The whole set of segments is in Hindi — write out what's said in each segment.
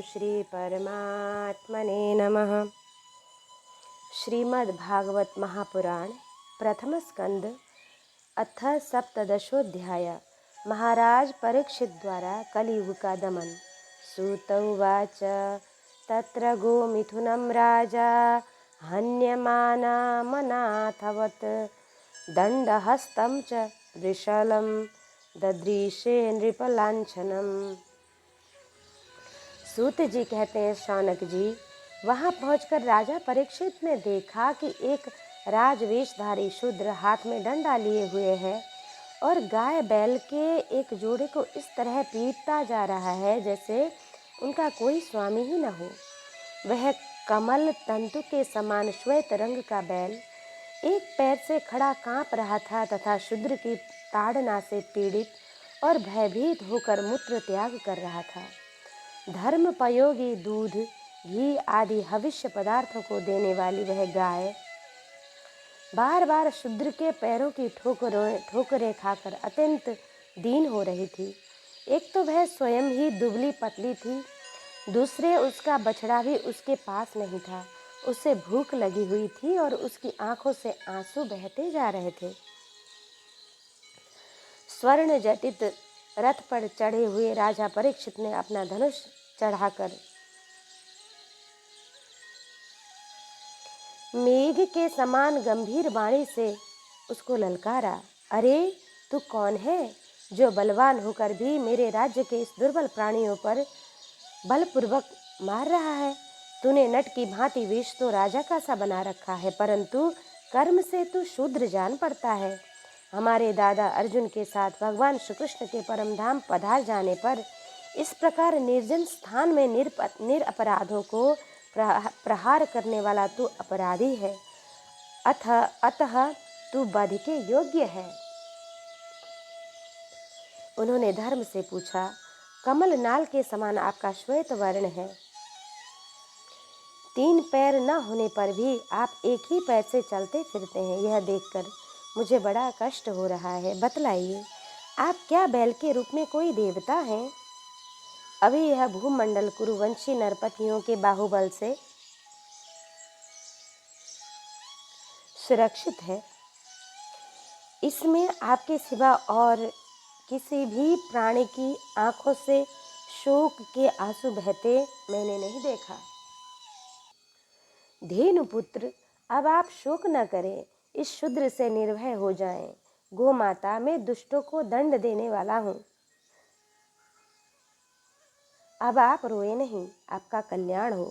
श्री परमात्मने नमः। श्रीमद्भागवत महापुराण प्रथम स्कंद अथ सप्तदशोऽध्याय। महाराज परीक्षित द्वारा कलियुग का दमन। सूत उवाच तत्र गोमिथुनं राजा हन्यमानामनाथवत् दण्डहस्तं च वृषलं ददृशे नृपलांछनम्। सूत जी कहते हैं, शौनक जी, वहाँ पहुंचकर राजा परीक्षित ने देखा कि एक राजवेशधारी शूद्र हाथ में डंडा लिए हुए है और गाय बैल के एक जोड़े को इस तरह पीटता जा रहा है जैसे उनका कोई स्वामी ही न हो। वह कमल तंतु के समान श्वेत रंग का बैल एक पैर से खड़ा कांप रहा था तथा शूद्र की ताड़ना से पीड़ित और भयभीत होकर मूत्र त्याग कर रहा था। धर्मपयोगी दूध, घी आदि हविष्य पदार्थों को देने वाली वह गाय बार बार शूद्र के पैरों की ठोकरें खाकर अत्यंत दीन हो रही थी। एक तो वह स्वयं ही दुबली पतली थी, दूसरे उसका बछड़ा भी उसके पास नहीं था। उसे भूख लगी हुई थी और उसकी आंखों से आंसू बहते जा रहे थे। स्वर्ण जटित रथ पर चढ़े हुए राजा परीक्षित ने अपना धनुष चढ़ाकर मेघ के समान गंभीर वाणी से उसको ललकारा। अरे तू कौन है जो बलवान होकर भी मेरे राज्य के इस दुर्बल प्राणियों पर बलपूर्वक मार रहा है? तूने नट की भांति वेश तो राजा का सा बना रखा है, परंतु कर्म से तू शूद्र जान पड़ता है। हमारे दादा अर्जुन के साथ भगवान श्री कृष्ण के परम धाम पधार जाने पर इस प्रकार निर्जन स्थान में निरपराधों को प्रहार करने वाला तू अपराधी है। अतः तू वध के योग्य है। उन्होंने धर्म से पूछा, कमल नाल के समान आपका श्वेत वर्ण है, 3 पैर न होने पर भी आप एक ही पैर से चलते फिरते हैं। यह देखकर मुझे बड़ा कष्ट हो रहा है। बतलाइए, आप क्या बैल के रूप में कोई देवता हैं? अभी यह भूमंडल कुरुवंशी नरपतियों के बाहुबल से सुरक्षित है। इसमें आपके सिवा और किसी भी प्राणी की आंखों से शोक के आंसू बहते मैंने नहीं देखा। धेनुपुत्र, अब आप शोक न करें, इस शूद्र से निर्भय हो जाएं। गो माता, मैं दुष्टों को दंड देने वाला हूँ। अब आप रोए नहीं, आपका कल्याण हो।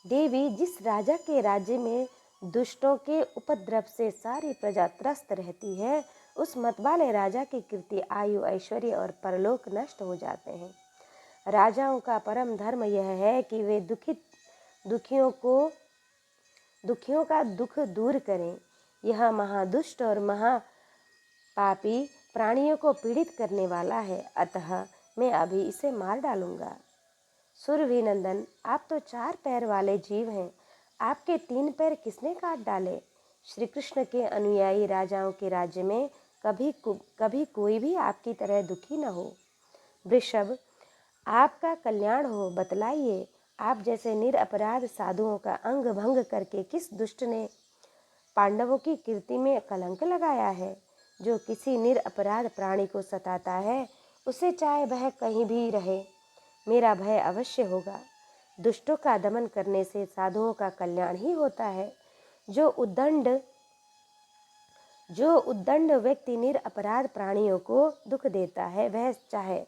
देवी, जिस राजा के राज्य में दुष्टों के उपद्रव से सारी प्रजा त्रस्त रहती है, उस मतवाले राजा की कीर्ति, आयु, ऐश्वर्य और परलोक नष्ट हो जाते हैं। राजाओं का परम धर्म यह है कि वे दुखियों का दुख दूर करें। यह महादुष्ट और महापापी प्राणियों को पीड़ित करने वाला है, अतः मैं अभी इसे मार डालूंगा। सुरभि नंदन, आप तो 4 पैर वाले जीव हैं, आपके 3 पैर किसने काट डाले? श्री कृष्ण के अनुयायी राजाओं के राज्य में कभी कोई भी आपकी तरह दुखी न हो। वृषभ, आपका कल्याण हो। बतलाइए, आप जैसे निरपराध साधुओं का अंग भंग करके किस दुष्ट ने पांडवों की कीर्ति में कलंक लगाया है? जो किसी निरपराध प्राणी को सताता है, उसे चाहे वह कहीं भी रहे, मेरा भय अवश्य होगा। दुष्टों का दमन करने से साधुओं का कल्याण ही होता है। जो उद्दंड व्यक्ति निरपराध प्राणियों को दुख देता है, वह चाहे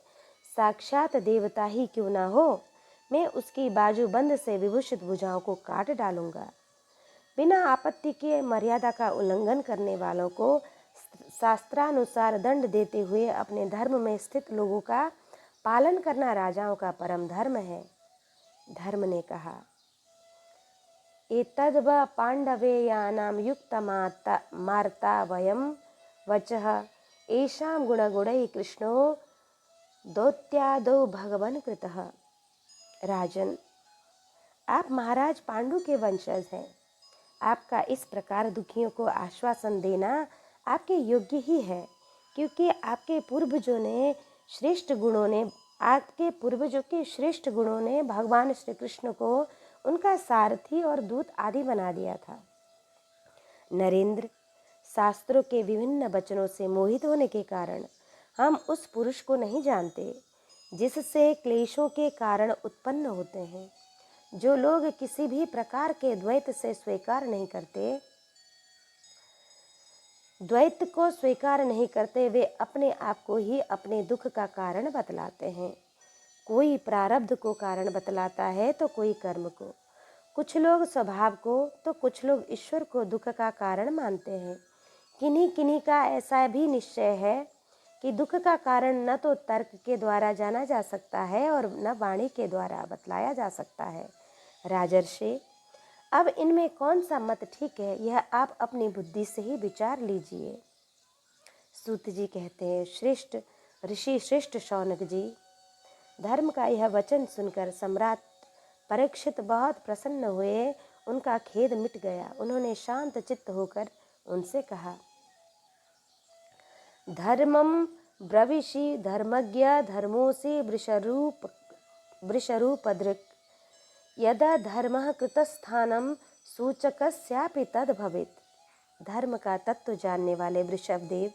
साक्षात देवता ही क्यों ना हो, मैं उसकी बाजूबंद से विभूषित भुजाओं को काट डालूंगा। बिना आपत्ति के मर्यादा का उल्लंघन करने वालों को शास्त्रानुसार दंड देते हुए अपने धर्म में स्थित लोगों का पालन करना राजाओं का परम धर्म है। धर्म ने कहा, एतद्व पांडवेयानां युक्तमार्ता वयं वचः येषां गुणगुणैः कृष्णो दौत्यादौ भगवन् कृतः। राजन, आप महाराज पांडु के वंशज हैं। आपका इस प्रकार दुखियों को आश्वासन देना आपके योग्य ही है, क्योंकि आपके पूर्वजों ने श्रेष्ठ गुणों आपके पूर्वजों के श्रेष्ठ गुणों ने भगवान श्री कृष्ण को उनका सारथी और दूत आदि बना दिया था। नरेंद्र, शास्त्रों के विभिन्न वचनों से मोहित होने के कारण हम उस पुरुष को नहीं जानते जिससे क्लेशों के कारण उत्पन्न होते हैं। जो लोग किसी भी प्रकार के द्वैत से स्वीकार नहीं करते, द्वैत को स्वीकार नहीं करते, वे अपने आप को ही अपने दुख का कारण बतलाते हैं। कोई प्रारब्ध को कारण बतलाता है तो कोई कर्म को, कुछ लोग स्वभाव को तो कुछ लोग ईश्वर को दुख का कारण मानते हैं। किन्हीं किन्हीं का ऐसा भी निश्चय है कि दुख का कारण न तो तर्क के द्वारा जाना जा सकता है और न वाणी के द्वारा बतलाया जा सकता है। राजर्षि, अब इनमें कौन सा मत ठीक है, यह आप अपनी बुद्धि से ही विचार लीजिए। सूत जी कहते हैं, श्रेष्ठ ऋषि श्रेष्ठ शौनक जी, धर्म का यह वचन सुनकर सम्राट परीक्षित बहुत प्रसन्न हुए। उनका खेद मिट गया। उन्होंने शांत चित्त होकर उनसे कहा, धर्मम ब्रवीषि धर्मज्ञ धर्मोसि वृषरूपदृक् यदा धर्मः कृतस्थानम सूचकस्यापि तद भवेत्। धर्म का तत्व जानने वाले वृषभ देव,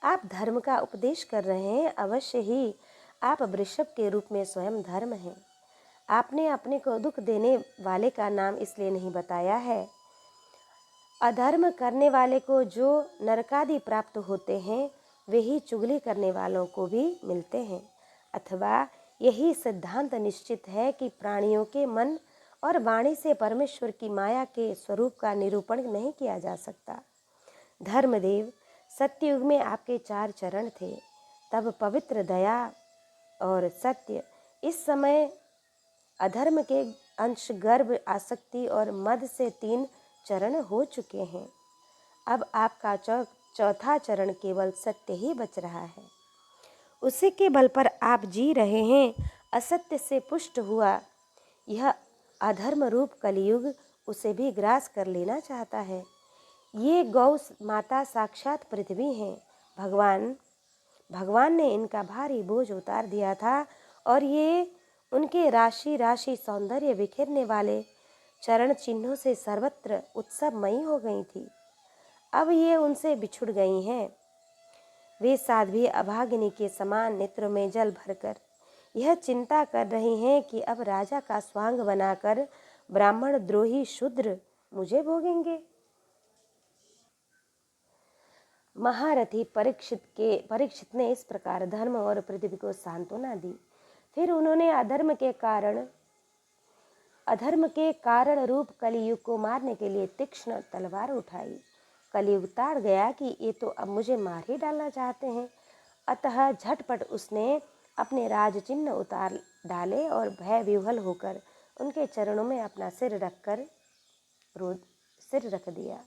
आप धर्म का उपदेश कर रहे हैं। अवश्य ही आप वृषभ के रूप में स्वयं धर्म हैं। आपने अपने को दुख देने वाले का नाम इसलिए नहीं बताया है। अधर्म करने वाले को जो नरकादि प्राप्त होते हैं, वे ही चुगली करने वालों को भी मिलते हैं। अथवा यही सिद्धांत निश्चित है कि प्राणियों के मन और वाणी से परमेश्वर की माया के स्वरूप का निरूपण नहीं किया जा सकता। धर्मदेव, सत्ययुग में आपके 4 चरण थे, तब पवित्र दया और सत्य। इस समय अधर्म के अंश गर्भ आसक्ति और मद से 3 चरण हो चुके हैं। अब आपका चौथा चरण केवल सत्य ही बच रहा है। उसी के बल पर आप जी रहे हैं। असत्य से पुष्ट हुआ यह अधर्म रूप कलयुग उसे भी ग्रास कर लेना चाहता है। ये गौ माता साक्षात पृथ्वी हैं। भगवान ने इनका भारी बोझ उतार दिया था और ये उनके राशि राशि सौंदर्य बिखेरने वाले चरण चिन्हों से सर्वत्र उत्सवमयी हो गई थी। अब ये उनसे बिछुड़ गई हैं। वे साध्वी अभागिनी के समान नेत्रों में जल भरकर यह चिंता कर रही हैं कि अब राजा का स्वांग बनाकर ब्राह्मण द्रोही शूद्र मुझे भोगेंगे। महारथी परीक्षित ने इस प्रकार धर्म और पृथ्वी को सांत्वना दी। फिर उन्होंने अधर्म के कारण रूप कलियुग को मारने के लिए तीक्ष्ण तलवार उठाई। कलियुग ताड़ गया कि ये तो अब मुझे मार ही डालना चाहते हैं। अतः झटपट उसने अपने राज चिन्ह उतार डाले और भय विह्वल होकर उनके चरणों में अपना सिर रख दिया।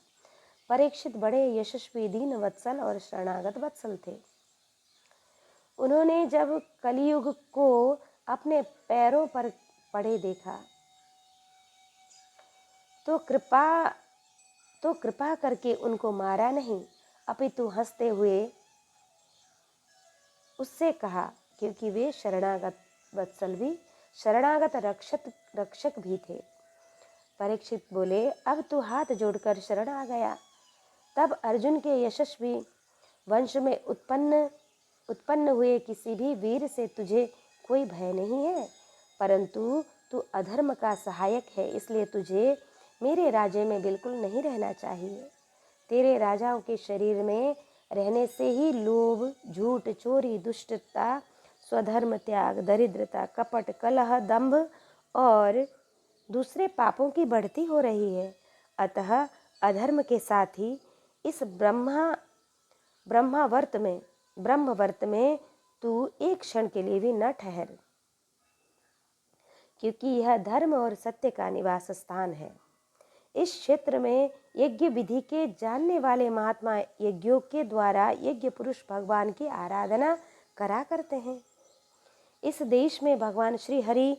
परीक्षित बड़े यशस्वी दीन वत्सल और शरणागत वत्सल थे। उन्होंने जब कलियुग को अपने पैरों पर पड़े देखा तो कृपा करके उनको मारा नहीं, अपितु हंसते हुए उससे कहा, क्योंकि वे शरणागत वत्सल भी शरणागत रक्षक भी थे। परीक्षित बोले, अब तू हाथ जोड़कर शरण आ गया। तब अर्जुन के यशस्वी वंश में उत्पन्न हुए किसी भी वीर से तुझे कोई भय नहीं है, परंतु तू अधर्म का सहायक है, इसलिए तुझे मेरे राज्य में बिल्कुल नहीं रहना चाहिए। तेरे राजाओं के शरीर में रहने से ही लोभ, झूठ, चोरी, दुष्टता, स्वधर्म त्याग, दरिद्रता, कपट, कलह, दंभ और दूसरे पापों की बढ़ती हो रही है। अतः अधर्म के साथ ही इस ब्रह्मवर्त में तू एक क्षण के लिए भी न ठहर, क्योंकि यह धर्म और सत्य का निवास स्थान है। इस क्षेत्र में यज्ञ विधि के जानने वाले महात्मा यज्ञों के द्वारा यज्ञ पुरुष भगवान की आराधना करा करते हैं। इस देश में भगवान श्री हरि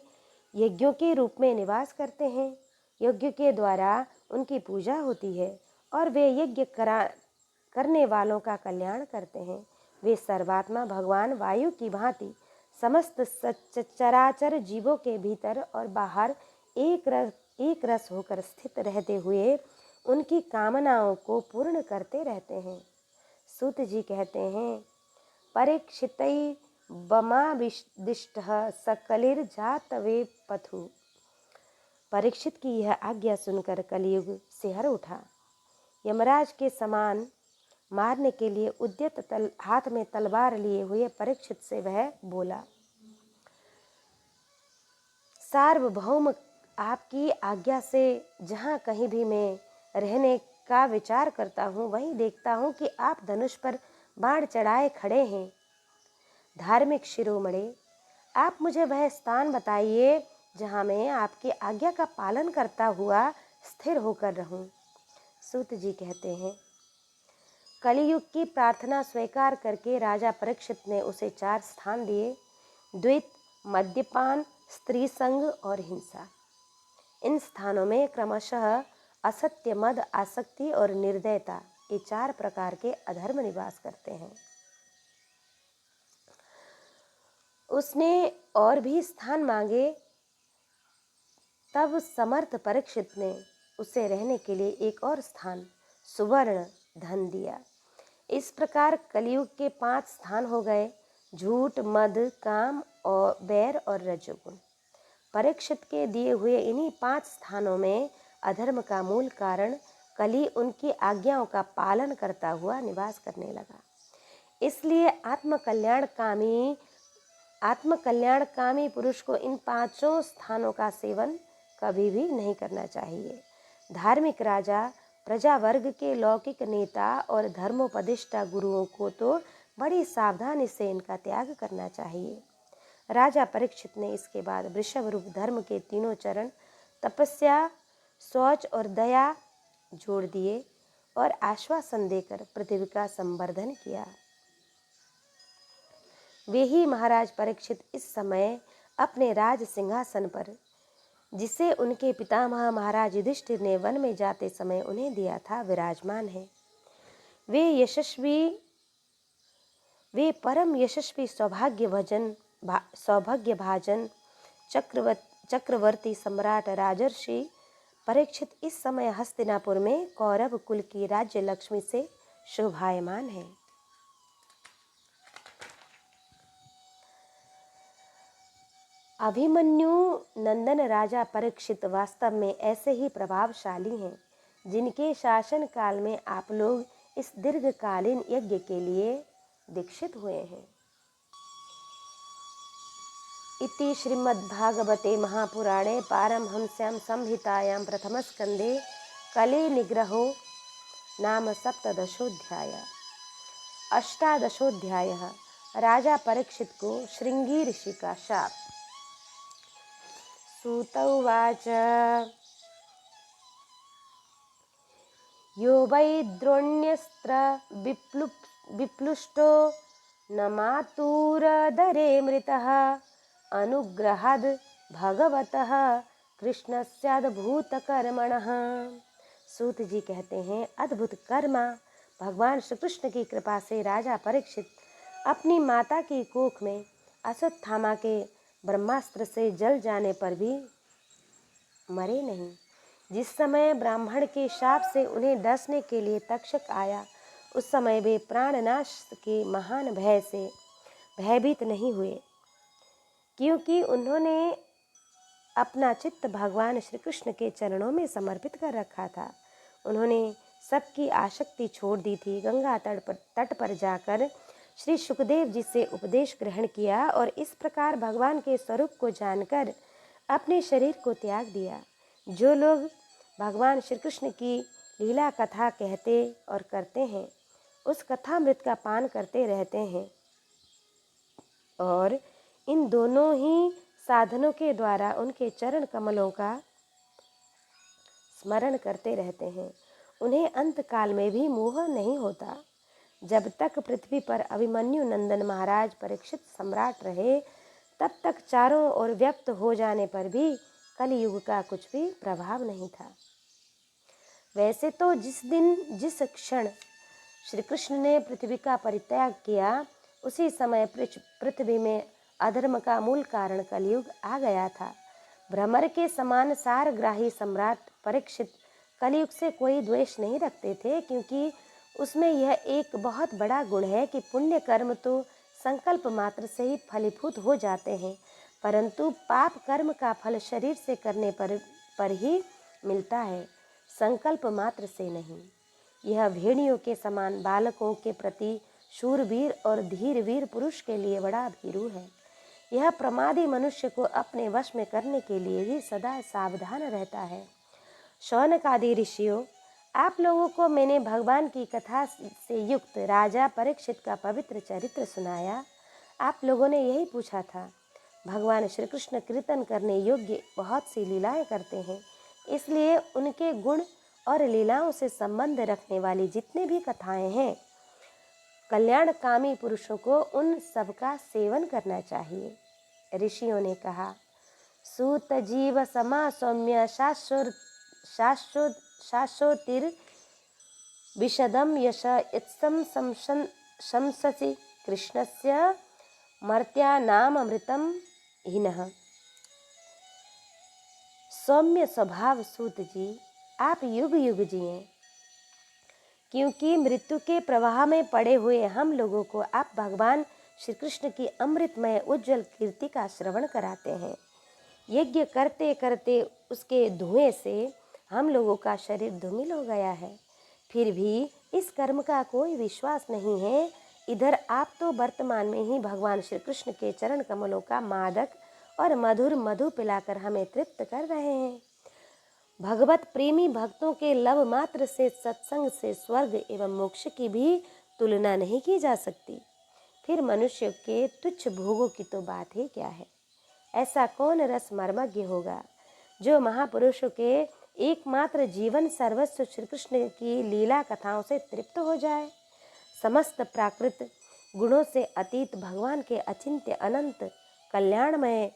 यज्ञों के रूप में निवास करते हैं। यज्ञ के द्वारा उनकी पूजा होती है और वे यज्ञ करने वालों का कल्याण करते हैं। वे सर्वात्मा भगवान वायु की भांति समस्त चराचर जीवों के भीतर और बाहर एक रस होकर स्थित रहते हुए उनकी कामनाओं को पूर्ण करते रहते हैं। सूत जी कहते हैं, परीक्षितै बमादिष्टः सकलिर्जातवे पथु। परीक्षित की यह आज्ञा सुनकर कलयुग सिहर उठा। यमराज के समान मारने के लिए उद्यत हाथ में तलवार लिए हुए परीक्षित से वह बोला, सार्वभौम, आपकी आज्ञा से जहाँ कहीं भी मैं रहने का विचार करता हूँ वहीं देखता हूँ कि आप धनुष पर बाण चढ़ाए खड़े हैं। धार्मिक शिरोमणि, आप मुझे वह स्थान बताइए जहाँ मैं आपकी आज्ञा का पालन करता हुआ स्थिर होकर रहूं। सूत जी कहते हैं, कलियुग की प्रार्थना स्वीकार करके राजा परीक्षित ने उसे 4 स्थान दिए, द्वैत, मद्यपान, स्त्री संग और हिंसा। इन स्थानों में क्रमशः असत्य, मद, आसक्ति और निर्दयता, ये 4 प्रकार के अधर्म निवास करते हैं। उसने और भी स्थान मांगे, तब समर्थ परीक्षित ने उसे रहने के लिए एक और स्थान, सुवर्ण धन दिया। इस प्रकार कलयुग के 5 स्थान हो गए, झूठ, मद, काम और बैर और रजोगुण। परीक्षित के दिए हुए इन्हीं 5 स्थानों में अधर्म का मूल कारण कली उनकी आज्ञाओं का पालन करता हुआ निवास करने लगा। इसलिए आत्मकल्याणकामी पुरुष को इन 5 स्थानों का सेवन कभी भी नहीं करना चाहिए। धार्मिक राजा, प्रजा वर्ग के लौकिक नेता और धर्मोपदिष्टा गुरुओं को तो बड़ी सावधानी से इनका त्याग करना चाहिए। राजा परीक्षित ने इसके बाद वृषभ रूप धर्म के 3 चरण, तपस्या, शौच और दया जोड़ दिए और आश्वासन देकर पृथ्वी का संवर्धन किया। वे ही महाराज परीक्षित इस समय अपने राज सिंहासन पर, जिसे उनके पितामह महाराज युधिष्ठिर ने वन में जाते समय उन्हें दिया था, विराजमान है। वे परम यशस्वी सौभाग्य भाजन चक्रवर्ती सम्राट राजर्षि परीक्षित इस समय हस्तिनापुर में कौरव कुल की राज्य लक्ष्मी से शोभायमान है। अभिमन्यु नंदन राजा परीक्षित वास्तव में ऐसे ही प्रभावशाली हैं, जिनके शासन काल में आप लोग इस दीर्घकालीन यज्ञ के लिए दीक्षित हुए हैं। इति श्रीमद्भागवते महापुराणे पारमहंस्यां संहितायां प्रथमस्कंदे कली निग्रहो नाम सप्तदशोऽध्यायः। 18वां राजा परीक्षित को श्रृंगी ऋषि का शाप। सूत उवाच, यो वै द्रोण्यस्त्र विप्लुष्टो न मातुरदरे मृतः अनुग्रहाद् भगवतः कृष्णस्याद्भुतकर्मणः। सूत जी कहते हैं, अद्भुत कर्मा भगवान श्री कृष्ण की कृपा से राजा परीक्षित अपनी माता की कोख में अश्वत्थामा के ब्रह्मास्त्र से जल जाने पर भी मरे नहीं। जिस समय ब्राह्मण के शाप से उन्हें डसने के लिए तक्षक आया, उस समय वे प्राणनाश के महान भय से भयभीत नहीं हुए, क्योंकि उन्होंने अपना चित्त भगवान श्री कृष्ण के चरणों में समर्पित कर रखा था। उन्होंने सबकी आसक्ति छोड़ दी थी। गंगा तट पर जाकर श्री सुखदेव जी से उपदेश ग्रहण किया और इस प्रकार भगवान के स्वरूप को जानकर अपने शरीर को त्याग दिया। जो लोग भगवान श्री कृष्ण की लीला कथा कहते और करते हैं, उस कथामृत का पान करते रहते हैं और इन दोनों ही साधनों के द्वारा उनके चरण कमलों का स्मरण करते रहते हैं, उन्हें अंत काल में भी मोह नहीं होता। जब तक पृथ्वी पर अभिमन्यु नंदन महाराज परीक्षित सम्राट रहे, तब तक चारों ओर व्यक्त हो जाने पर भी कलियुग का कुछ भी प्रभाव नहीं था। वैसे तो जिस क्षण श्री कृष्ण ने पृथ्वी का परित्याग किया, उसी समय पृथ्वी में अधर्म का मूल कारण कलयुग आ गया था। भ्रमर के समान सारग्राही सम्राट परीक्षित कलयुग से कोई द्वेष नहीं रखते थे, क्योंकि उसमें यह एक बहुत बड़ा गुण है कि पुण्य कर्म तो संकल्प मात्र से ही फलीभूत हो जाते हैं, परंतु पाप कर्म का फल शरीर से करने पर ही मिलता है, संकल्प मात्र से नहीं। यह भेड़ियों के समान बालकों के प्रति शूरवीर और धीरवीर पुरुष के लिए बड़ा भीरू है। यह प्रमादी मनुष्य को अपने वश में करने के लिए भी सदा सावधान रहता है। शौनक आदि ऋषियों, आप लोगों को मैंने भगवान की कथा से युक्त राजा परीक्षित का पवित्र चरित्र सुनाया। आप लोगों ने यही पूछा था। भगवान श्री कृष्ण कीर्तन करने योग्य बहुत सी लीलाएं करते हैं, इसलिए उनके गुण और लीलाओं से संबंध रखने वाली जितनी भी कथाएं हैं, कल्याणकामी पुरुषों को उन सब का सेवन करना चाहिए। ऋषियों ने कहा, सूत जीव समा सौम्य शाश्वतिर विशदम यश इत्सम शंससि कृष्णस्य मर्त्यानामृतम हिनः। सौम्य स्वभाव सूत जी, आप युग युग जिए, क्योंकि मृत्यु के प्रवाह में पड़े हुए हम लोगों को आप भगवान श्री कृष्ण की अमृतमय उज्जवल कीर्ति का श्रवण कराते हैं। यज्ञ करते करते उसके धुएं से हम लोगों का शरीर धूमिल हो गया है, फिर भी इस कर्म का कोई विश्वास नहीं है। इधर आप तो वर्तमान में ही भगवान श्री कृष्ण के चरण कमलों का मादक और मधुर मधु पिलाकर हमें तृप्त कर रहे हैं। भगवत प्रेमी भक्तों के लव मात्र से सत्संग से स्वर्ग एवं मोक्ष की भी तुलना नहीं की जा सकती, फिर मनुष्य के तुच्छ भोगों की तो बात ही क्या है। ऐसा कौन रस मर्मज्ञ होगा जो महापुरुषों के एकमात्र जीवन सर्वस्व श्री कृष्ण की लीला कथाओं से तृप्त हो जाए। समस्त प्राकृत गुणों से अतीत भगवान के अचिंत्य अनंत कल्याणमय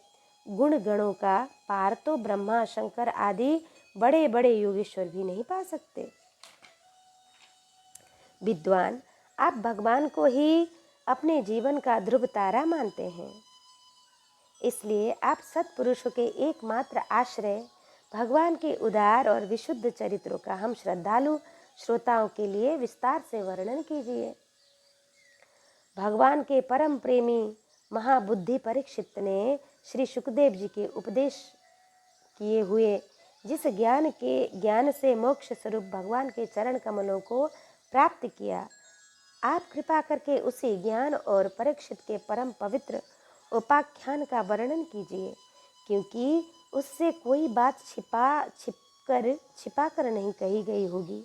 गुण गणों का पार तो ब्रह्मा शंकर आदि बड़े बड़े योगेश्वर भी नहीं पा सकते। विद्वान, आप भगवान को ही अपने जीवन का ध्रुव तारा मानते हैं, इसलिए आप सत्पुरुषों के एकमात्र आश्रय भगवान के उदार और विशुद्ध चरित्रों का हम श्रद्धालु श्रोताओं के लिए विस्तार से वर्णन कीजिए। भगवान के परम प्रेमी महाबुद्धि परीक्षित ने श्री सुखदेव जी के उपदेश किए हुए जिस ज्ञान से मोक्ष स्वरूप भगवान के चरण कमलों को प्राप्त किया, आप कृपा करके उसी ज्ञान और परीक्षित के परम पवित्र उपाख्यान का वर्णन कीजिए, क्योंकि उससे कोई बात छिपा कर नहीं कही गई होगी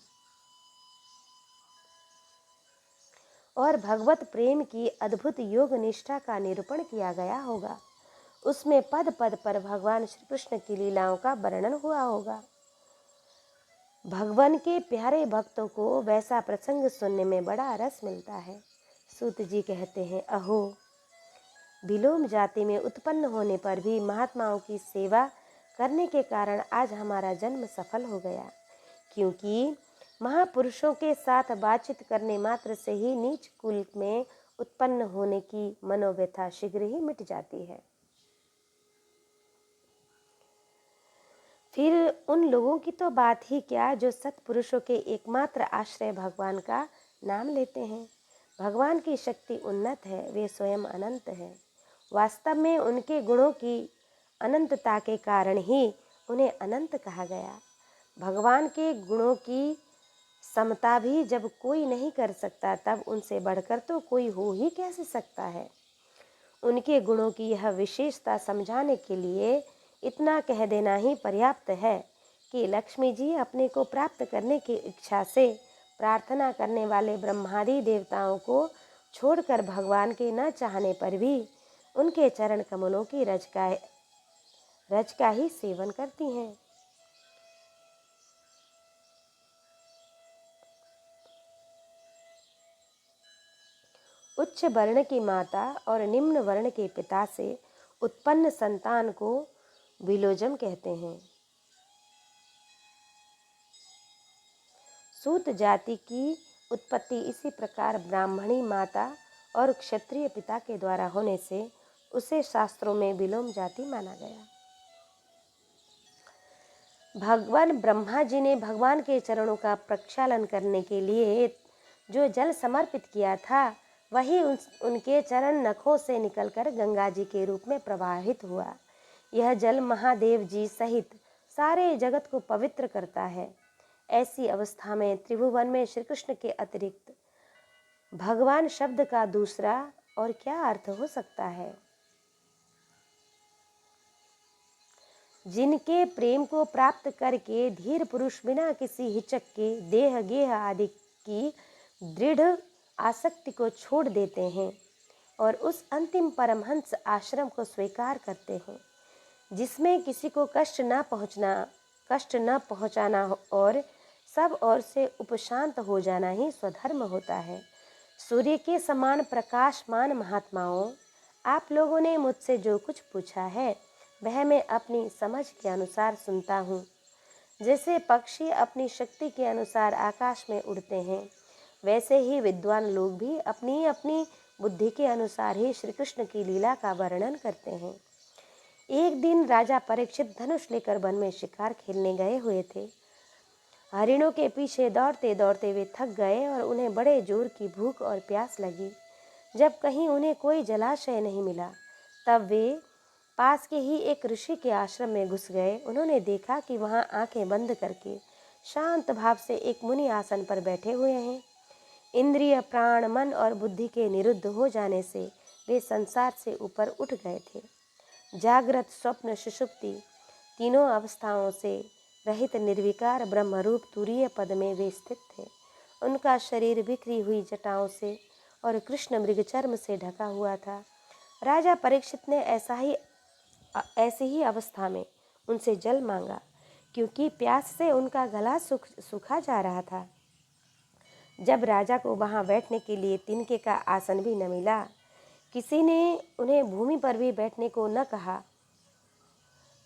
और भगवत प्रेम की अद्भुत योग निष्ठा का निरूपण किया गया होगा। उसमें पद पद पर भगवान श्री कृष्ण की लीलाओं का वर्णन हुआ होगा। भगवान के प्यारे भक्तों को वैसा प्रसंग सुनने में बड़ा रस मिलता है। सूत जी कहते हैं, अहो, विलोम जाति में उत्पन्न होने पर भी महात्माओं की सेवा करने के कारण आज हमारा जन्म सफल हो गया, क्योंकि महापुरुषों के साथ बातचीत करने मात्र से ही नीच कुल में उत्पन्न होने की मनोव्यथा शीघ्र ही मिट जाती है। फिर उन लोगों की तो बात ही क्या जो सत्पुरुषों के एकमात्र आश्रय भगवान का नाम लेते हैं। भगवान की शक्ति उन्नत है, वे स्वयं अनंत है। वास्तव में उनके गुणों की अनंतता के कारण ही उन्हें अनंत कहा गया। भगवान के गुणों की समता भी जब कोई नहीं कर सकता, तब उनसे बढ़कर तो कोई हो ही कैसे सकता है। उनके गुणों की यह विशेषता समझाने के लिए इतना कह देना ही पर्याप्त है कि लक्ष्मी जी अपने को प्राप्त करने की इच्छा से प्रार्थना करने वाले ब्रह्मादि देवताओं को छोड़कर भगवान के न चाहने पर भी उनके चरण कमलों की रज का ही सेवन करती हैं। उच्च वर्ण की माता और निम्न वर्ण के पिता से उत्पन्न संतान को विलोजम कहते हैं। सूत जाति की उत्पत्ति इसी प्रकार ब्राह्मणी माता और क्षत्रिय पिता के द्वारा होने से उसे शास्त्रों में विलोम जाति माना गया। भगवान ब्रह्मा जी ने भगवान के चरणों का प्रक्षालन करने के लिए जो जल समर्पित किया था, वही उनके चरण नखों से निकलकर गंगा जी के रूप में प्रवाहित हुआ। यह जल महादेव जी सहित सारे जगत को पवित्र करता है। ऐसी अवस्था में त्रिभुवन में श्री कृष्ण के अतिरिक्त भगवान शब्द का दूसरा और क्या अर्थ हो सकता है। जिनके प्रेम को प्राप्त करके धीर पुरुष बिना किसी हिचक के देह गेह आदि की दृढ़ आसक्ति को छोड़ देते हैं और उस अंतिम परमहंस आश्रम को स्वीकार करते हैं, जिसमें किसी को कष्ट न पहुंचाना और सब ओर से उपशांत हो जाना ही स्वधर्म होता है। सूर्य के समान प्रकाशमान महात्माओं, आप लोगों ने मुझसे जो कुछ पूछा है वह मैं अपनी समझ के अनुसार सुनता हूँ। जैसे पक्षी अपनी शक्ति के अनुसार आकाश में उड़ते हैं, वैसे ही विद्वान लोग भी अपनी अपनी बुद्धि के अनुसार ही श्री कृष्ण की लीला का वर्णन करते हैं। एक दिन राजा परीक्षित धनुष लेकर वन में शिकार खेलने गए हुए थे। हरिणों के पीछे दौड़ते दौड़ते वे थक गए और उन्हें बड़े जोर की भूख और प्यास लगी। जब कहीं उन्हें कोई जलाशय नहीं मिला, तब वे पास के ही एक ऋषि के आश्रम में घुस गए। उन्होंने देखा कि वहां आंखें बंद करके शांत भाव से एक मुनि आसन पर बैठे हुए हैं। इंद्रिय, प्राण, मन और बुद्धि के निरुद्ध हो जाने से वे संसार से ऊपर उठ गए थे। जागृत, स्वप्न, सुषुप्ति तीनों अवस्थाओं से रहित निर्विकार ब्रह्मरूप तुरीय पद में वे स्थित थे। उनका शरीर बिखरी हुई जटाओं से और कृष्ण मृगचर्म से ढका हुआ था। राजा परीक्षित ने ऐसी ही अवस्था में उनसे जल मांगा, क्योंकि प्यास से उनका गला सूखा जा रहा था। जब राजा को वहां बैठने के लिए तिनके का आसन भी न मिला, किसी ने उन्हें भूमि पर भी बैठने को न कहा,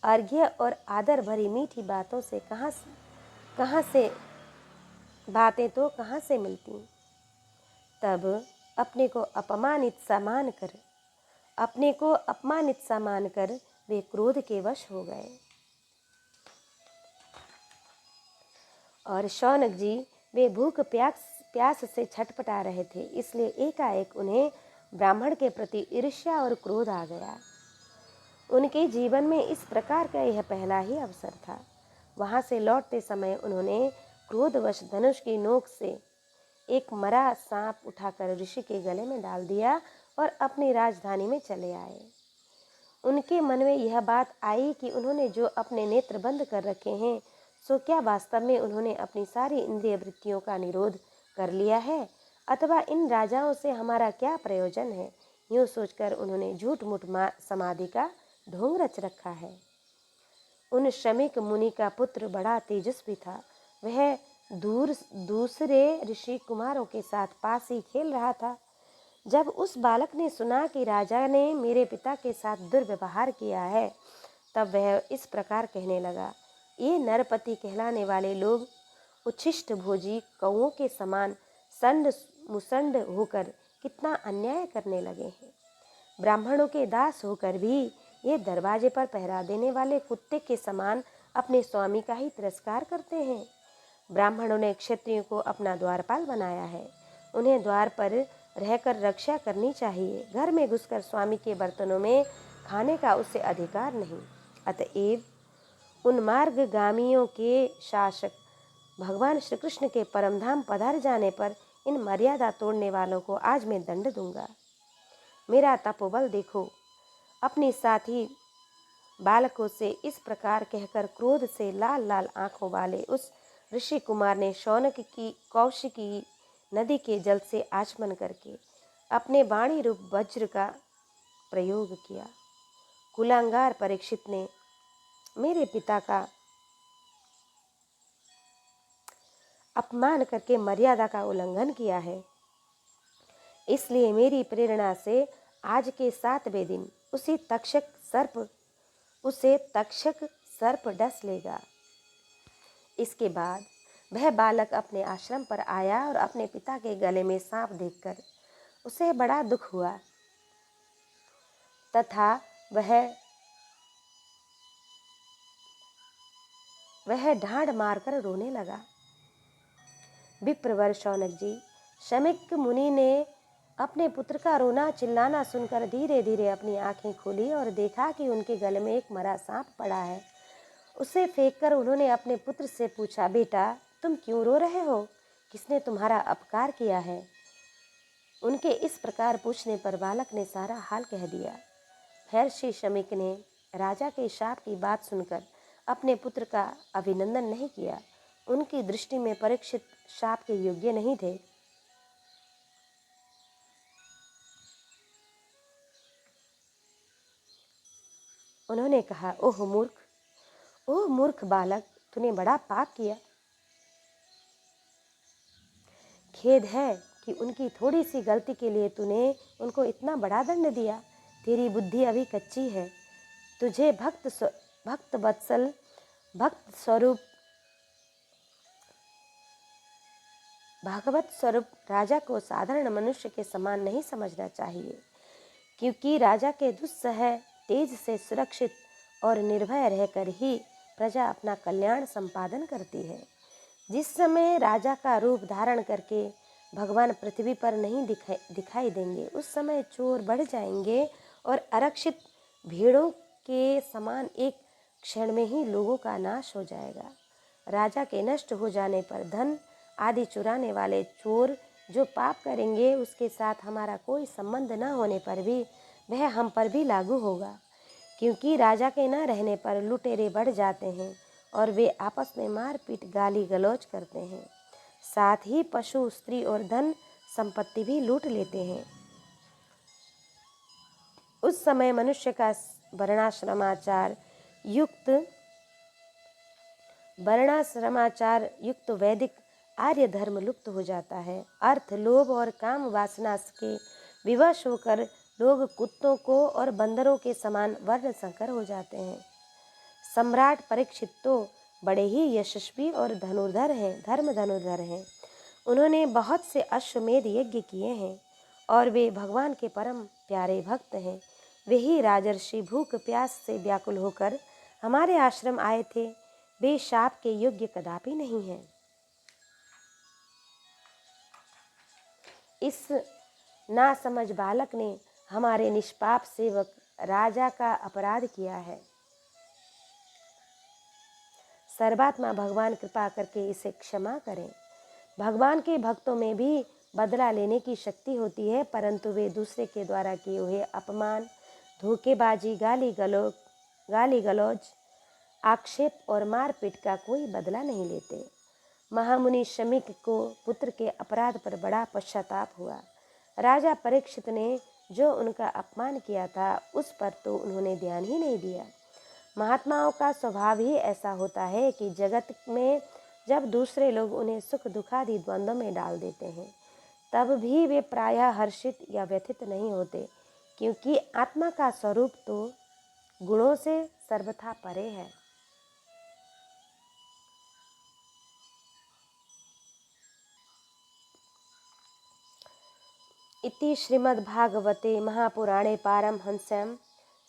अर्घ्य और आदर भरी मीठी बातों से कहाँ से बातें तो कहाँ से मिलती। तब अपने को अपमानित सा मानकर वे क्रोध के वश हो गए और शौनक जी, वे भूख प्यास से छटपटा रहे थे, इसलिए एकाएक उन्हें ब्राह्मण के प्रति ईर्ष्या और क्रोध आ गया। उनके जीवन में इस प्रकार का यह पहला ही अवसर था। वहां से लौटते समय उन्होंने क्रोधवश धनुष की नोक से एक मरा सांप उठाकर ऋषि के गले में डाल दिया और अपनी राजधानी में चले आए। उनके मन में यह बात आई कि उन्होंने जो अपने नेत्र बंद कर रखे हैं, सो क्या वास्तव में उन्होंने अपनी सारी इंद्रिय वृत्तियों का निरोध कर लिया है, अथवा इन राजाओं से हमारा क्या प्रयोजन है। यूँ सोचकर उन्होंने झूठ मूठ समाधि का ढोंग रच रखा है। उन श्रमिक मुनि का पुत्र बड़ा तेजस्वी था। वह दूसरे ऋषि कुमारों के साथ पास ही खेल रहा था। जब उस बालक ने सुना कि राजा ने मेरे पिता के साथ दुर्व्यवहार किया है, तब वह इस प्रकार कहने लगा, ये नरपति कहलाने वाले लोग उच्छिष्ट भोजी कौओं के समान संड मुसंड होकर कितना अन्याय करने लगे हैं। ब्राह्मणों के दास होकर भी ये दरवाजे पर पहरा देने वाले कुत्ते के समान अपने स्वामी का ही तिरस्कार करते हैं। ब्राह्मणों ने क्षत्रियों को अपना द्वारपाल बनाया है। उन्हें द्वार पर रहकर रक्षा करनी चाहिए। घर में घुसकर स्वामी के बर्तनों में खाने का उससे अधिकार नहीं। अतएव उन मार्गगामियों के शासक भगवान श्री कृष्ण के परमधाम पधार जाने पर इन मर्यादा तोड़ने वालों को आज मैं दंड दूंगा। मेरा तपोबल देखो। अपने साथी बालकों से इस प्रकार कहकर क्रोध से लाल लाल आंखों वाले उस ऋषि कुमार ने शौनक की कौशिकी नदी के जल से आचमन करके अपने वाणी रूप वज्र का प्रयोग किया। कुलांगार परीक्षित ने मेरे पिता का अपमान करके मर्यादा का उल्लंघन किया है, इसलिए मेरी प्रेरणा से आज के 7वें दिन उसे तक्षक सर्प डस लेगा। इसके बाद वह बालक अपने आश्रम पर आया और अपने पिता के गले में सांप देखकर उसे बड़ा दुख हुआ। तथा वह ढांढ मारकर रोने लगा। विप्रवर शौनक जी, शमीक मुनि ने अपने पुत्र का रोना चिल्लाना सुनकर धीरे धीरे अपनी आंखें खोली और देखा कि उनके गले में एक मरा सांप पड़ा है। उसे फेंककर उन्होंने अपने पुत्र से पूछा, बेटा तुम क्यों रो रहे हो? किसने तुम्हारा अपकार किया है? उनके इस प्रकार पूछने पर बालक ने सारा हाल कह दिया। महर्षि शमीक ने राजा के शाप की बात सुनकर अपने पुत्र का अभिनंदन नहीं किया। उनकी दृष्टि में परीक्षित शाप के योग्य नहीं थे। उन्होंने कहा, ओह मूर्ख बालक, तूने बड़ा पाप किया। खेद है कि उनकी थोड़ी सी गलती के लिए तूने उनको इतना बड़ा दंड दिया। तेरी बुद्धि अभी कच्ची है। तुझे भक्त स्वरूप भागवत स्वरूप राजा को साधारण मनुष्य के समान नहीं समझना चाहिए, क्योंकि राजा के दुस्सह तेज से सुरक्षित और निर्भय रहकर ही प्रजा अपना कल्याण संपादन करती है। जिस समय राजा का रूप धारण करके भगवान पृथ्वी पर नहीं दिखाई देंगे, उस समय चोर बढ़ जाएंगे और आरक्षित भीड़ों के समान एक क्षण में ही लोगों का नाश हो जाएगा। राजा के नष्ट हो जाने पर धन आदि चुराने वाले चोर जो पाप करेंगे, उसके साथ हमारा कोई संबंध न होने पर भी वह हम पर भी लागू होगा, क्योंकि राजा के न रहने पर लुटेरे बढ़ जाते हैं और वे आपस में मारपीट गाली गलौज करते हैं। साथ ही पशु, स्त्री और धन संपत्ति भी लूट लेते हैं। उस समय मनुष्य का वर्णाश्रमाचार युक्त वैदिक आर्य धर्म लुप्त हो जाता है। अर्थ, लोभ और काम वासना के विवश होकर लोग कुत्तों को और बंदरों के समान वर्ण संकर हो जाते हैं। सम्राट परीक्षित तो बड़े ही यशस्वी और धर्म धनुर्धर हैं। उन्होंने बहुत से अश्वमेध यज्ञ किए हैं और वे भगवान के परम प्यारे भक्त हैं। वे ही राजर्षि भूख प्यास से व्याकुल होकर हमारे आश्रम आए थे। वे शाप के योग्य कदापि नहीं हैं। इस नासमझ बालक ने हमारे निष्पाप सेवक राजा का अपराध किया है। सर्वात्मा भगवान कृपा करके इसे क्षमा करें। भगवान के भक्तों में भी बदला लेने की शक्ति होती है, परंतु वे दूसरे के द्वारा किए हुए अपमान, धोखेबाजी, गाली गलौज, आक्षेप और मारपीट का कोई बदला नहीं लेते। महामुनि शमीक को पुत्र के अपराध पर बड़ा पश्चाताप हुआ। राजा परीक्षित ने जो उनका अपमान किया था, उस पर तो उन्होंने ध्यान ही नहीं दिया। महात्माओं का स्वभाव ही ऐसा होता है कि जगत में जब दूसरे लोग उन्हें सुख दुखादि द्वंद्व में डाल देते हैं, तब भी वे प्रायः हर्षित या व्यथित नहीं होते, क्योंकि आत्मा का स्वरूप तो गुणों से सर्वथा परे है। इति श्रीमद्भागवते महापुराणे पारमहंस्यां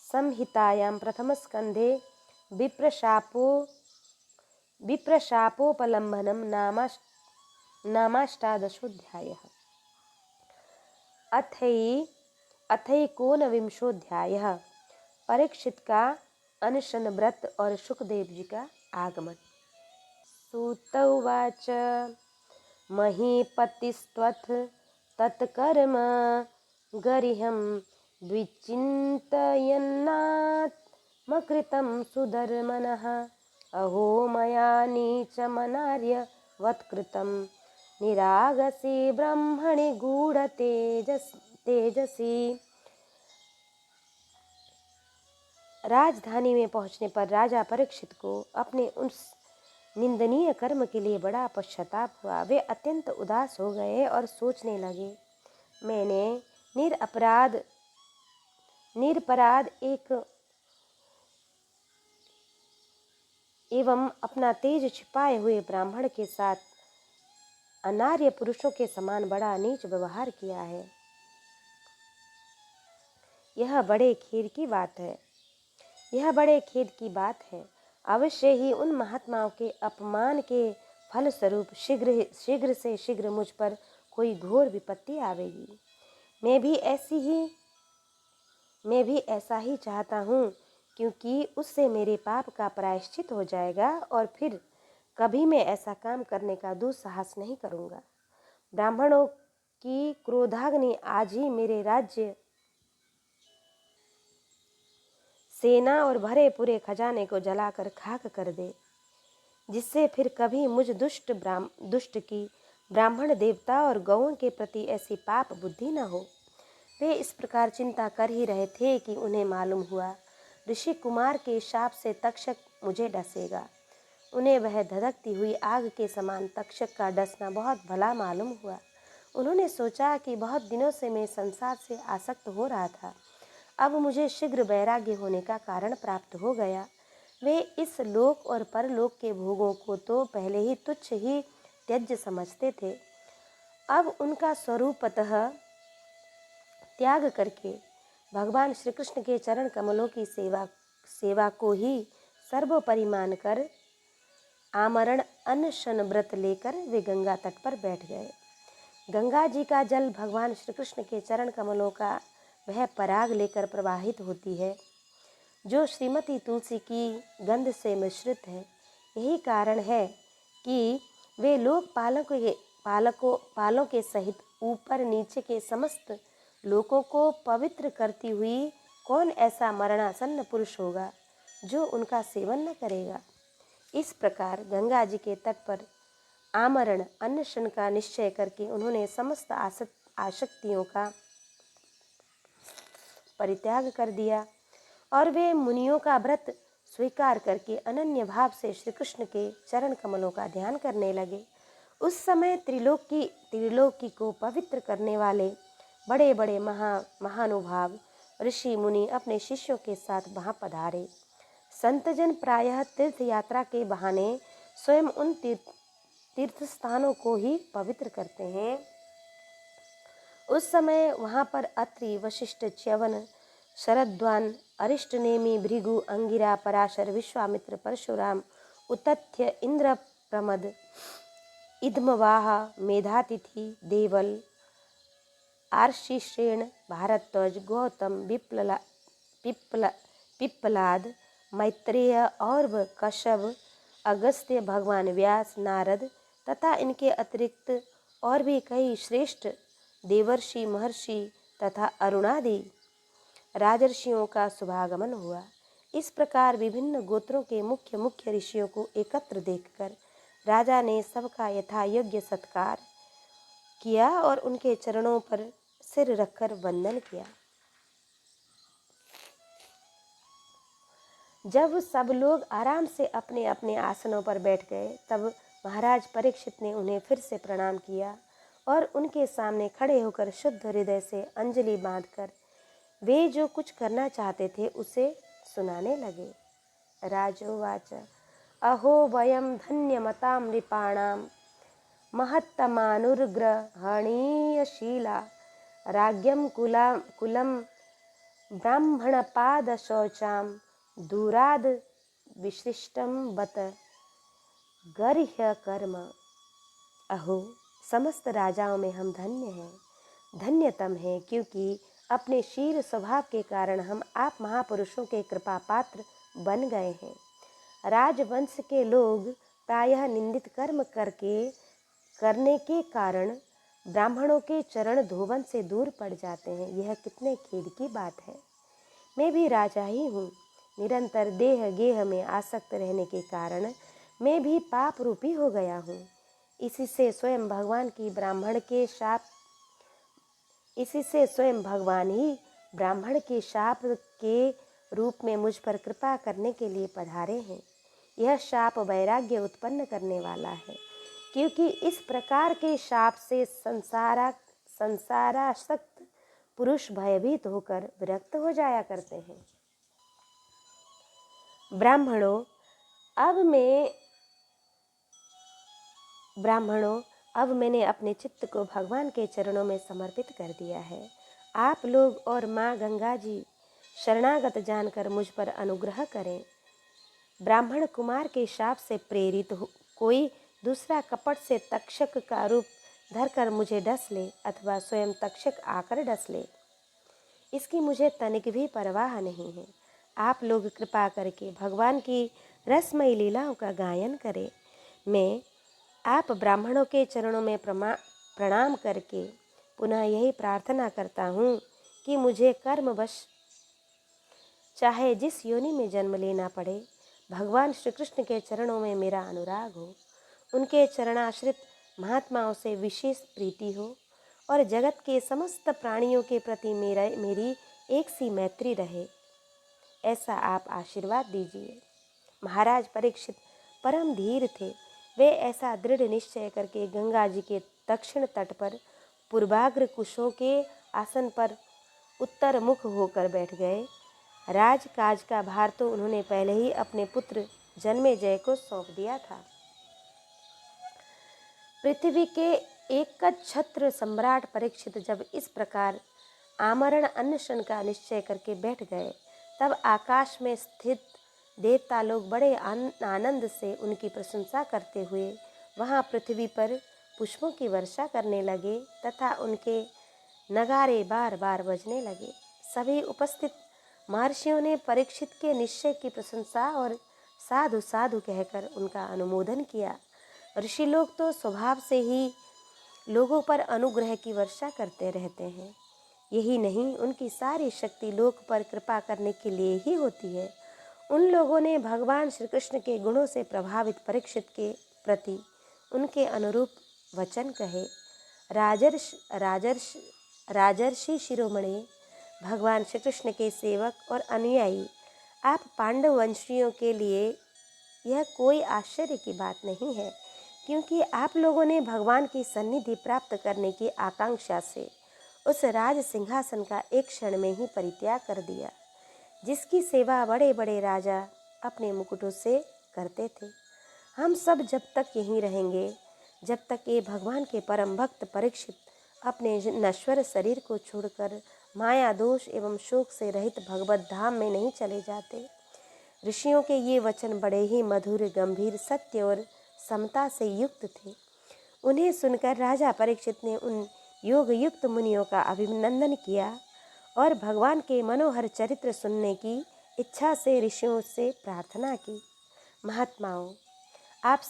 संहितायां प्रथमस्कन्धे विप्रशापोपलम्भनं नामाष्टादशोऽध्यायः। अथैकोनविंशोऽध्यायः। परीक्षित का अनशन व्रत और शुकदेव जी का आगमन। सूत उवाच महीपतिस्त्वथ तत्कर्म गरिहं द्विचिन्तयन्नात्मकृतं सुधर्मणः। अहो मया नीचमनार्य वत्कृतं निरागसी ब्रह्मणि गूढ़तेजसी। राजधानी में पहुंचने पर राजा परीक्षित को अपने उस निंदनीय कर्म के लिए बड़ा पश्चाताप हुआ। वे अत्यंत उदास हो गए और सोचने लगे, मैंने निरपराध एक एवं अपना तेज छिपाए हुए ब्राह्मण के साथ अनार्य पुरुषों के समान बड़ा नीच व्यवहार किया है। यह बड़े खेद की बात है। यह बड़े खेद की बात है। अवश्य ही उन महात्माओं के अपमान के फलस्वरूप शीघ्र से शीघ्र मुझ पर कोई घोर विपत्ति आवेगी। मैं भी ऐसा ही चाहता हूँ, क्योंकि उससे मेरे पाप का प्रायश्चित हो जाएगा और फिर कभी मैं ऐसा काम करने का दुस्साहस नहीं करूँगा। ब्राह्मणों की क्रोधाग्नि आज ही मेरे राज्य, सेना और भरे पूरे खजाने को जलाकर खाक कर दे, जिससे फिर कभी मुझ दुष्ट की ब्राह्मण देवता और गौओं के प्रति ऐसी पाप बुद्धि न हो। वे इस प्रकार चिंता कर ही रहे थे कि उन्हें मालूम हुआ ऋषि कुमार के शाप से तक्षक मुझे डसेगा। उन्हें वह धधकती हुई आग के समान तक्षक का डसना बहुत भला मालूम हुआ। उन्होंने सोचा कि बहुत दिनों से मैं संसार से आसक्त हो रहा था, अब मुझे शीघ्र वैराग्य होने का कारण प्राप्त हो गया। वे इस लोक और परलोक के भोगों को तो पहले ही तुच्छ ही त्यज्य समझते थे, अब उनका स्वरूपतः त्याग करके भगवान श्री कृष्ण के चरण कमलों की सेवा को ही सर्वोपरि मानकर आमरण अनशन व्रत लेकर वे गंगा तट पर बैठ गए। गंगा जी का जल भगवान श्री कृष्ण के चरण कमलों का वह पराग लेकर प्रवाहित होती है, जो श्रीमती तुलसी की गंध से मिश्रित है। यही कारण है कि वे लोक पालों के सहित ऊपर नीचे के समस्त लोगों को पवित्र करती हुई कौन ऐसा मरणासन्न पुरुष होगा जो उनका सेवन न करेगा। इस प्रकार गंगा जी के तट पर आमरण अनशन का निश्चय करके उन्होंने समस्त आसक्तियों का परित्याग कर दिया और वे मुनियों का व्रत स्वीकार करके अनन्य भाव से श्री कृष्ण के चरण कमलों का ध्यान करने लगे। उस समय त्रिलोकी को पवित्र करने वाले बड़े बड़े महानुभाव ऋषि मुनि अपने शिष्यों के साथ वहां पधारे। संतजन प्रायः तीर्थ यात्रा के बहाने स्वयं उन तीर्थ स्थानों को ही पवित्र करते हैं। उस समय वहां पर अत्रि, वशिष्ठ, च्यवन, शरद्वान, अरिष्टनेमि, भृगु, अंगिरा, पराशर, विश्वामित्र, परशुराम, उतथ्य, इंद्र प्रमद, इदमवाह, मेधातिथि, देवल, आर्षिश्रेण, भारद्वाज, गौतम, पिप्पलाद, मैत्रेय, और्व, कश्यप, अगस्त्य, भगवान व्यास, नारद तथा इनके अतिरिक्त और भी कई श्रेष्ठ देवर्षि, महर्षि तथा अरुणादि राजर्षियों का शुभागमन हुआ। इस प्रकार विभिन्न गोत्रों के मुख्य मुख्य ऋषियों को एकत्र देखकर राजा ने सबका यथा योग्य सत्कार किया और उनके चरणों पर सिर रखकर वंदन किया। जब सब लोग आराम से अपने अपने आसनों पर बैठ गए, तब महाराज परीक्षित ने उन्हें फिर से प्रणाम किया और उनके सामने खड़े होकर शुद्ध हृदय से अंजलि बांधकर वे जो कुछ करना चाहते थे उसे सुनाने लगे। राजोवाच अहो वयम धन्यमतां नृपाणां महत्तमानुर्ग्रहणीयशीला राज्ञं कुलं ब्राह्मणपादशौचां दूराद विशिष्टं बत गर्ह्य कर्म। अहो, समस्त राजाओं में हम धन्य हैं, धन्यतम हैं, क्योंकि अपने शील स्वभाव के कारण हम आप महापुरुषों के कृपा पात्र बन गए हैं। राजवंश के लोग प्रायः निंदित कर्म करने के कारण ब्राह्मणों के चरण धोवन से दूर पड़ जाते हैं। यह कितने खेद की बात है। मैं भी राजा ही हूँ। निरंतर देह गेह में आसक्त रहने के कारण मैं भी पाप रूपी हो गया हूँ। इसी से स्वयं भगवान ही ब्राह्मण के शाप के रूप में मुझ पर कृपा करने के लिए पधारे हैं। यह शाप वैराग्य उत्पन्न करने वाला है, क्योंकि इस प्रकार के शाप से संसारासक्त पुरुष भयभीत होकर विरक्त हो जाया करते हैं। ब्राह्मणों, अब मैंने अपने चित्त को भगवान के चरणों में समर्पित कर दिया है। आप लोग और माँ गंगा जी शरणागत जानकर मुझ पर अनुग्रह करें। ब्राह्मण कुमार के शाप से प्रेरित कोई दूसरा कपट से तक्षक का रूप धरकर मुझे डस ले अथवा स्वयं तक्षक आकर डस ले, इसकी मुझे तनिक भी परवाह नहीं है। आप लोग कृपा करके भगवान की रसमयी लीलाओं का गायन करें। मैं आप ब्राह्मणों के चरणों में प्रणाम करके पुनः यही प्रार्थना करता हूँ कि मुझे कर्मवश चाहे जिस योनि में जन्म लेना पड़े, भगवान श्री कृष्ण के चरणों में मेरा अनुराग हो, उनके चरणाश्रित महात्माओं से विशेष प्रीति हो और जगत के समस्त प्राणियों के प्रति मेरी एक सी मैत्री रहे, ऐसा आप आशीर्वाद दीजिए। महाराज परीक्षित परम धीर थे। वे ऐसा दृढ़ निश्चय करके गंगा जी के दक्षिण तट पर पूर्वाग्र कुशों के आसन पर उत्तर मुख होकर बैठ गए। राजकाज का भार तो उन्होंने पहले ही अपने पुत्र जन्मेजय को सौंप दिया था। पृथ्वी के एक छत्र सम्राट परीक्षित जब इस प्रकार आमरण अनशन का निश्चय करके बैठ गए, तब आकाश में स्थित देवता लोग बड़े आनंद से उनकी प्रशंसा करते हुए वहां पृथ्वी पर पुष्पों की वर्षा करने लगे तथा उनके नगारे बार बार बजने लगे। सभी उपस्थित महर्षियों ने परीक्षित के निश्चय की प्रशंसा और साधु साधु कहकर उनका अनुमोदन किया। ऋषि लोग तो स्वभाव से ही लोगों पर अनुग्रह की वर्षा करते रहते हैं। यही नहीं, उनकी सारी शक्ति लोक पर कृपा करने के लिए ही होती है। उन लोगों ने भगवान श्री कृष्ण के गुणों से प्रभावित परीक्षित के प्रति उनके अनुरूप वचन कहे। राजर्षि शिरोमणि, भगवान श्री कृष्ण के सेवक और अनुयायी, आप पांडव वंशियों के लिए यह कोई आश्चर्य की बात नहीं है, क्योंकि आप लोगों ने भगवान की सन्निधि प्राप्त करने की आकांक्षा से उस राज सिंहासन का एक क्षण में ही परित्याग कर दिया, जिसकी सेवा बड़े बड़े राजा अपने मुकुटों से करते थे। हम सब जब तक यहीं रहेंगे, जब तक ये भगवान के परम भक्त परीक्षित अपने नश्वर शरीर को छोड़कर माया दोष एवं शोक से रहित भगवत धाम में नहीं चले जाते। ऋषियों के ये वचन बड़े ही मधुर, गंभीर, सत्य और समता से युक्त थे। उन्हें सुनकर राजा परीक्षित ने उन योग युक्त मुनियों का अभिनंदन किया और भगवान के मनोहर चरित्र सुनने की इच्छा से ऋषियों से प्रार्थना की। महात्माओं, आप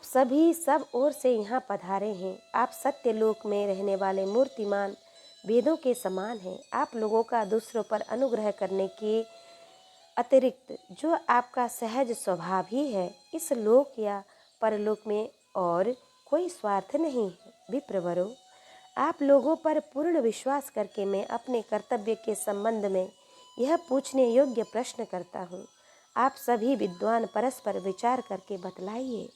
सभी सब ओर से यहाँ पधारे हैं। आप सत्य लोक में रहने वाले मूर्तिमान वेदों के समान हैं। आप लोगों का दूसरों पर अनुग्रह करने के अतिरिक्त जो आपका सहज स्वभाव ही है, इस लोक या परलोक में और कोई स्वार्थ नहीं है। विप्रवरों, आप लोगों पर पूर्ण विश्वास करके मैं अपने कर्तव्य के संबंध में यह पूछने योग्य प्रश्न करता हूँ। आप सभी विद्वान परस्पर विचार करके बतलाइए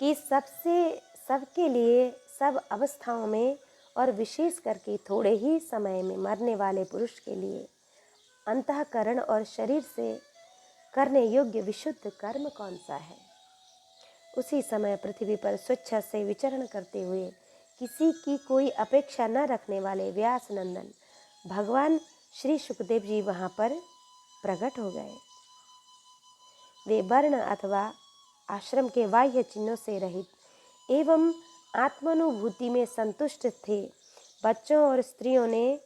कि सबके लिए सब अवस्थाओं में और विशेष करके थोड़े ही समय में मरने वाले पुरुष के लिए अंतःकरण और शरीर से करने योग्य विशुद्ध कर्म कौन सा है। उसी समय पृथ्वी पर स्वेच्छा से विचरण करते हुए किसी की कोई अपेक्षा न रखने वाले व्यास नंदन भगवान श्री सुखदेव जी वहाँ पर प्रकट हो गए। वे वर्ण अथवा आश्रम के बाह्य चिन्हों से रहित एवं आत्मानुभूति में संतुष्ट थे। बच्चों और स्त्रियों ने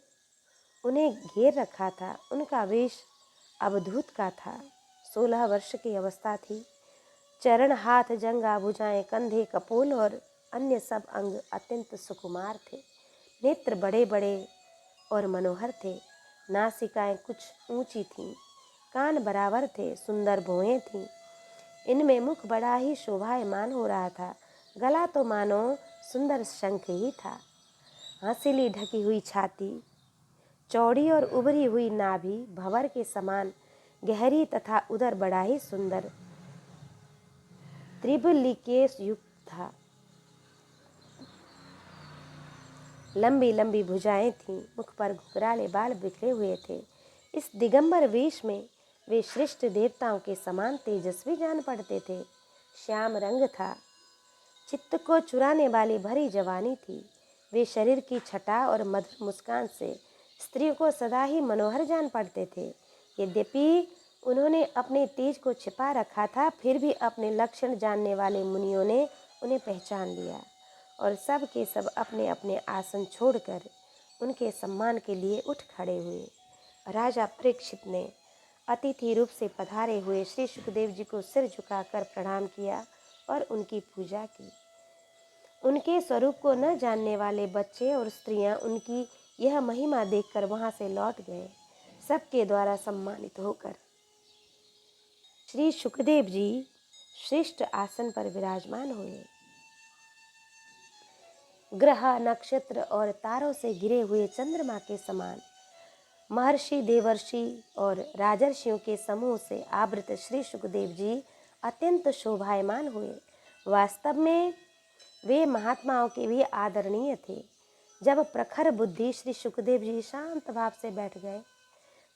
उन्हें घेर रखा था। उनका वेश अवधूत का था। 16 वर्ष की अवस्था थी। चरण, हाथ, जंघा, भुजाएं, कंधे, कपोल और अन्य सब अंग अत्यंत सुकुमार थे। नेत्र बड़े बड़े और मनोहर थे। नासिकाएं कुछ ऊंची थीं, कान बराबर थे, सुंदर भौहें थीं। इनमें मुख बड़ा ही शोभायमान हो रहा था। गला तो मानो सुंदर शंख ही था। हंसीली ढकी हुई छाती, चौड़ी और उभरी हुई नाभि भंवर के समान गहरी तथा उदर बड़ा ही सुंदर त्रिबलिकेश युक्त था। लंबी लंबी भुजाएं थीं। मुख पर घुंघराले बाल बिखरे हुए थे। इस दिगंबर वेश में वे श्रेष्ठ देवताओं के समान तेजस्वी जान पड़ते थे। श्याम रंग था। चित्त को चुराने वाली भरी जवानी थी। वे शरीर की छटा और मधुर मुस्कान से स्त्रियों को सदा ही मनोहर जान पड़ते थे। यद्यपि उन्होंने अपने तेज को छिपा रखा था, फिर भी अपने लक्षण जानने वाले मुनियों ने उन्हें पहचान लिया और सब के सब अपने अपने आसन छोड़कर उनके सम्मान के लिए उठ खड़े हुए। राजा परीक्षित ने अतिथि रूप से पधारे हुए श्री सुखदेव जी को सिर झुकाकर प्रणाम किया और उनकी पूजा की। उनके स्वरूप को न जानने वाले बच्चे और स्त्रियां उनकी यह महिमा देखकर वहां से लौट गए। सबके द्वारा सम्मानित होकर श्री सुखदेव जी श्रेष्ठ आसन पर विराजमान हुए। ग्रह, नक्षत्र और तारों से घिरे हुए चंद्रमा के समान महर्षि, देवर्षि और राजर्षियों के समूह से आवृत श्री सुखदेव जी अत्यंत शोभायमान हुए। वास्तव में वे महात्माओं के भी आदरणीय थे। जब प्रखर बुद्धि श्री सुखदेव जी शांत भाव से बैठ गए,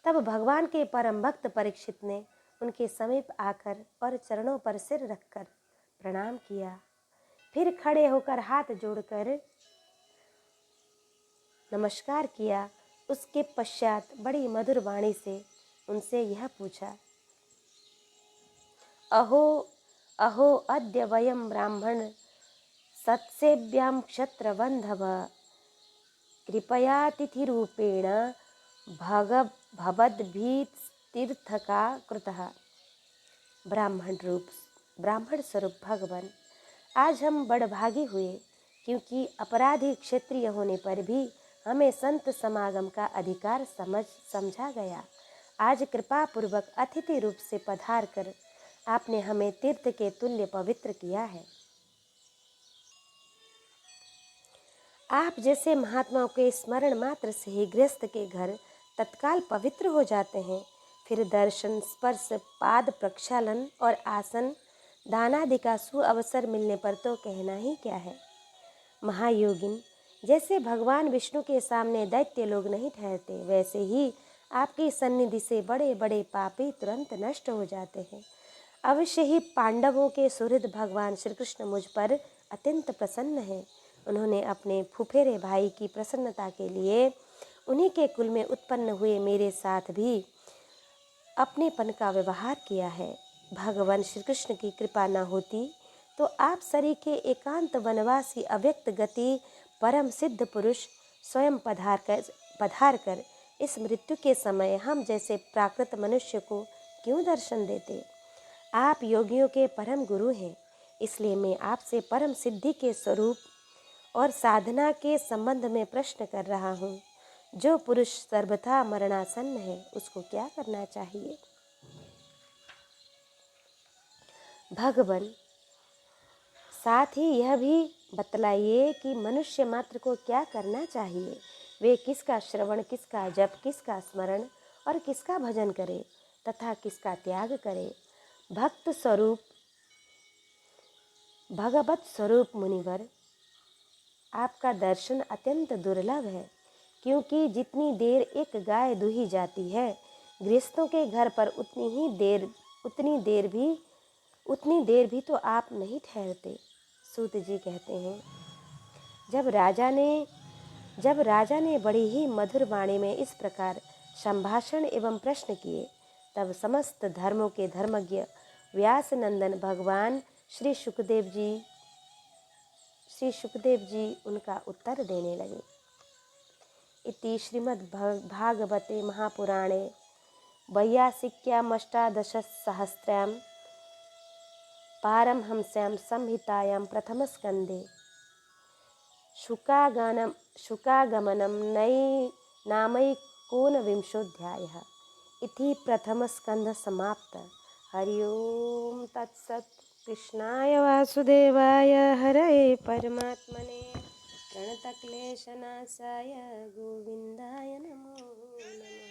तब भगवान के परम भक्त परीक्षित ने उनके समीप आकर और चरणों पर सिर रखकर प्रणाम किया। फिर खड़े होकर हाथ जोड़कर नमस्कार किया। उसके पश्चात बड़ी मधुर वाणी से उनसे यह पूछा, अहो अहो अद्य वयं ब्राह्मण सत्सेव्यां क्षत्रबन्धव कृपयातिथिरूपेण भवद्भीतीर्थका कृतः। ब्राह्मण स्वरूप भगवान, आज हम बड़भागी हुए, क्योंकि अपराधी क्षत्रिय होने पर भी हमें संत समागम का अधिकार समझा गया। आज कृपा पूर्वक अतिथि रूप से पधार कर आपने हमें तीर्थ के तुल्य पवित्र किया है। आप जैसे महात्माओं के स्मरण मात्र से ही गृहस्थ के घर तत्काल पवित्र हो जाते हैं। फिर दर्शन, स्पर्श, पाद प्रक्षालन और आसन दानादि का सुअवसर मिलने पर तो कहना ही क्या है। महायोगिन, जैसे भगवान विष्णु के सामने दैत्य लोग नहीं ठहरते, वैसे ही आपकी सन्निधि से बड़े बड़े पापी तुरंत नष्ट हो जाते हैं। अवश्य ही पांडवों के सुहृद भगवान श्री कृष्ण मुझ पर अत्यंत प्रसन्न हैं। उन्होंने अपने फुफेरे भाई की प्रसन्नता के लिए उन्हीं के कुल में उत्पन्न हुए मेरे साथ भी अपनेपन का व्यवहार किया है। भगवान श्री कृष्ण की कृपा न होती तो आप सरीखे एकांत वनवासी अव्यक्त गति परम सिद्ध पुरुष स्वयं पधार कर इस मृत्यु के समय हम जैसे प्राकृत मनुष्य को क्यों दर्शन देते। आप योगियों के परम गुरु हैं, इसलिए मैं आपसे परम सिद्धि के स्वरूप और साधना के संबंध में प्रश्न कर रहा हूँ। जो पुरुष सर्वथा मरणासन्न है, उसको क्या करना चाहिए। भगवान, साथ ही यह भी बतलाइए कि मनुष्य मात्र को क्या करना चाहिए। वे किसका श्रवण, किसका जप, किसका स्मरण और किसका भजन करे तथा किसका त्याग करे। भगवत स्वरूप मुनिवर, आपका दर्शन अत्यंत दुर्लभ है, क्योंकि जितनी देर एक गाय दूही जाती है, गृहस्थों के घर पर उतनी देर भी तो आप नहीं ठहरते। सूत जी कहते हैं, जब राजा ने बड़ी ही मधुर वाणी में इस प्रकार संभाषण एवं प्रश्न किए, तब समस्त धर्मों के धर्मज्ञ व्यास नंदन भगवान श्री सुखदेव जी उनका उत्तर देने लगे। इति श्रीमद्भागवते महापुराणे वैयासिक्यामष्टादशसहस्र्यां पारमहंस्यां संहितायां प्रथमस्कन्धे शुकागमनं नामैकोनविंशोऽध्यायः इति प्रथमस्कन्ध समाप्त। हरि ओम तत्सत्। कृष्णाय वासुदेवाय हरये परमात्मने प्रणतक्लेशनाशाय गोविन्दाय नमो नमः।